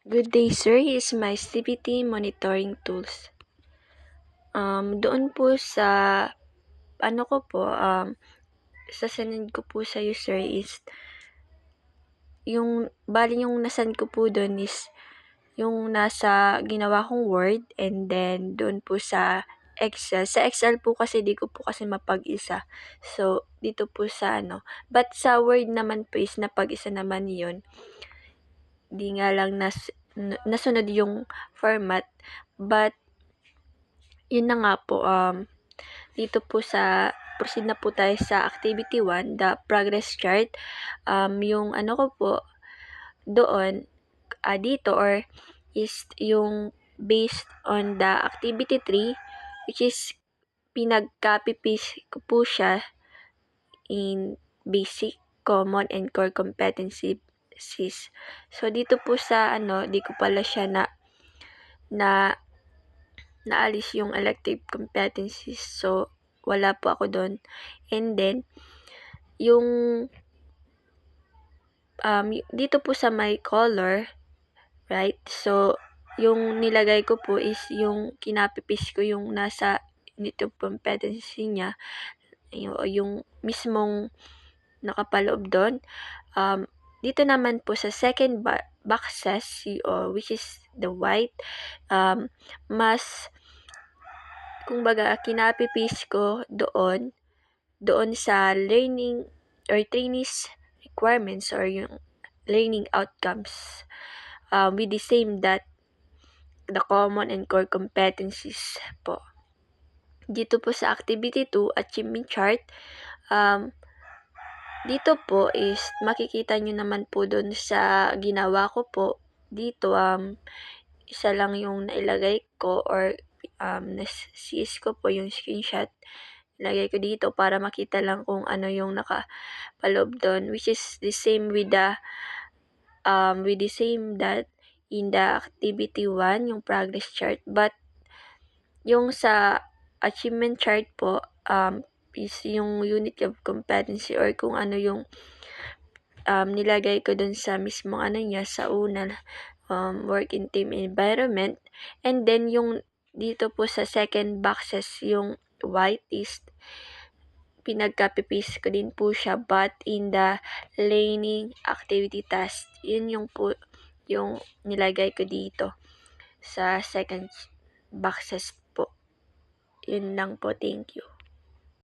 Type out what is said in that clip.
Good day, sir. Is my CBT monitoring tools. Doon po sa ano ko po, sa sinend ko po sa sir, is yung yung nasend ko po doon is yung nasa ginawa kong Word, and then doon po sa Excel. Sa Excel po kasi di ko po kasi mapag-isa. So, dito po sa But sa Word naman po is napag-isa naman yun. Di nga lang nasunod yung format. But yun na nga po, dito po proceed na po tayo sa activity 1, the progress chart. Yung ko po doon, dito or is yung based on the activity 3, which is pinag-copy paste ko po siya in basic, common, and core competencies. So, dito po sa di ko pala siya naalis yung elective competencies. So, wala po ako doon. And then, yung dito po sa my color, right? So, yung nilagay ko po is yung kinapipis ko yung nasa elective competency niya, yung mismong nakapaloob doon. Dito naman po sa second boxes, which is the white, mas kumbaga kinapipis ko doon sa learning or trainees requirements or yung learning outcomes, with the same that the common and core competencies po. Dito po sa activity 2, achievement chart, dito po is makikita nyo naman po doon sa ginawa ko po. Dito, isa lang yung nailagay ko or nas-seize ko po yung screenshot. Ilagay ko dito para makita lang kung ano yung nakapaloob doon, which is the same with the same that in the activity 1, yung progress chart. But yung sa achievement chart po, is yung unit of competency or kung ano yung nilagay ko dun sa mismong niya sa una, work in team environment. And then yung dito po sa second boxes, yung white is pinag-copy-paste ko din po siya, but in the learning activity task. Yun yung po yung nilagay ko dito sa second boxes po. Yun lang po. Thank you.